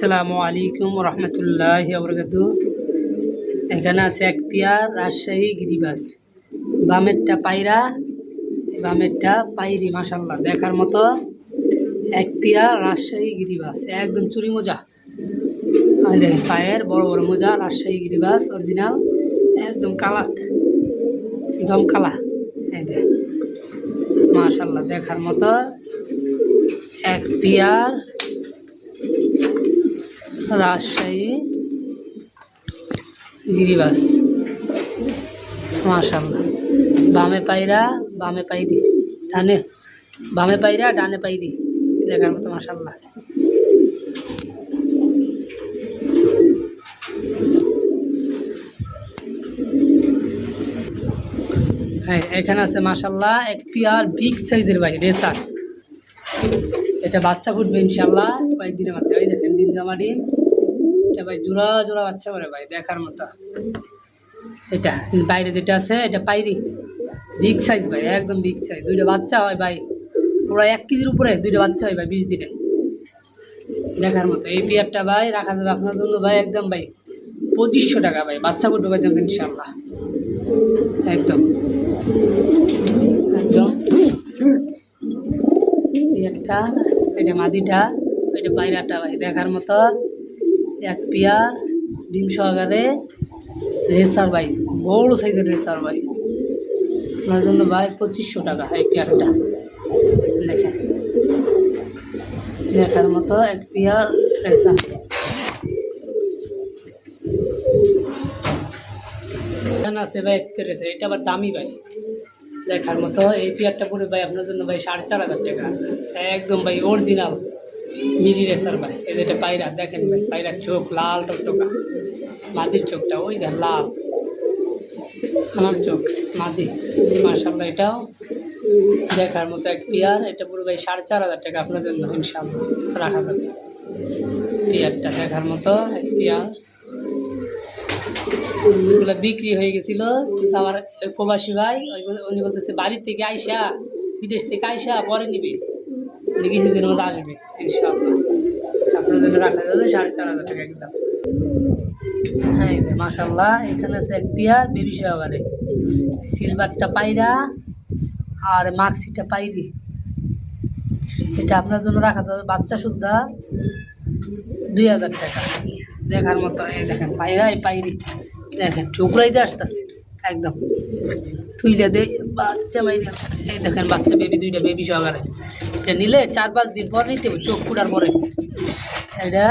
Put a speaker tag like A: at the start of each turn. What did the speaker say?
A: আসসালামু আলাইকুম রহমতুল্লাহি ওয়া বারাকাতুহু। এখানে আছে এক পেয়ার রাজশাহী গিরিবাস, বামেরটা পায়রা, বামেরটা পাইরি। মাশাল্লাহ দেখার মতো এক পেয়ার রাজশাহী গিরিবাস, একদম চুরি মোজা। আমি দেখেন পায়ের বড় বড় মোজা, রাজশাহী গিরিবাস অরিজিনাল, একদম কালাক জমকালা। এই দেখেন মাশাল্লাহ দেখার মতো এক পেয়ার রাজশাহী গিরিবাস। মাশাল্লাহ বামে পায়রা বামে পাইরি, ডানে বামে পায়রা ডানে পাইরি, দেখার মতো মাশাল্লাহ। হ্যাঁ এখানে আছে মাশাল্লাহ এক পেয়ার বিগ সাইজের ভাই রেসার। এটা বাচ্চা ফুটবে ইনশাল্লাহ কয়েকদিনের মধ্যে। ওই দেখেন ডিম জামা ডিম, এটা ভাই জোড়া জোড়া বাচ্চা করে ভাই, দেখার মতো। এটা বাইরে যেটা আছে এটা পাইরি, বিগ সাইজ ভাই, একদম বিগ সাইজ। দুইটা বাচ্চা হয় ভাই, পুরো 1 কেজির উপরে দুইটা বাচ্চা হয় ভাই 20 দিনে, দেখার মতো। এই পেয়ারটা ভাই রাখা যাবে আপনার জন্য ভাই একদম ভাই 2500 টাকা ভাই, বাচ্চা ফুটবে ভাই ইনশাল্লাহ, একদম একদম। পেয়ারটা এটা মাদিটা, এটা পায়রাটা ভাই দেখার মতো এক পেয়ার ডিম সহকারে রেসার ভাই, বড় সাইজের রেসার ভাই, আপনার জন্য ভাই 2500 টাকা এই পেয়ারটা। দেখেন দেখার মতো এক পেয়ার রেসার। এখানে আছে ভাই এক পেয়ার রেসার, এটা আবার দামি ভাই, দেখার মতো। এই পেয়ারটা পড়ে ভাই আপনার জন্য ভাই 4500 টাকা, একদম ভাই অরিজিনাল মিলি রেসার ভাই। এই যেটা পায়রা দেখেন ভাই, পায়রার চোখ লাল টকটকা, মাদির চোখটা ওই দেখ লাল, আমার চোখ মাদি। মাশাআল্লাহ এটাও দেখার মতো এক পেয়ার। এটা পুরো ভাই 4500 টাকা আপনার জন্য ইনশাআল্লাহ রাখা যাবে। পেয়ারটা দেখার মতো এক পেয়ার, এগুলো বিক্রি হয়ে গেছিলো, কিন্তু আমার প্রবাসী ভাই উনি বলতেছে বাড়ির থেকে আইসা, বিদেশ থেকে আইসা পরে নিবে, কিছুদিনের মধ্যে আসবে ইনশাআল্লাহ, আপনার জন্য রাখা যাবে 4500 টাকা একদম। হ্যাঁ মাশাল্লাহ এখানে আছে এক পেয়ার বেবি সহকারে, সিলভারটা পায়রা আর মাক্সিটা পাইরি। এটা আপনার জন্য রাখা যাবে বাচ্চা সুদ্ধা 2000 টাকা, দেখার মতো। এই দেখেন পায়রা এই পাইরি, দেখেন টুকরাইতে আসতেছে একদম, তুইলে দে বাচ্চা মাইরা। এই দেখেন বাচ্চা বেবি, দুইটা বেবি সহকারে। এটা নিলে 4-5 দিন পর নিতে হবে, চোখ ফুটার পরে। এটা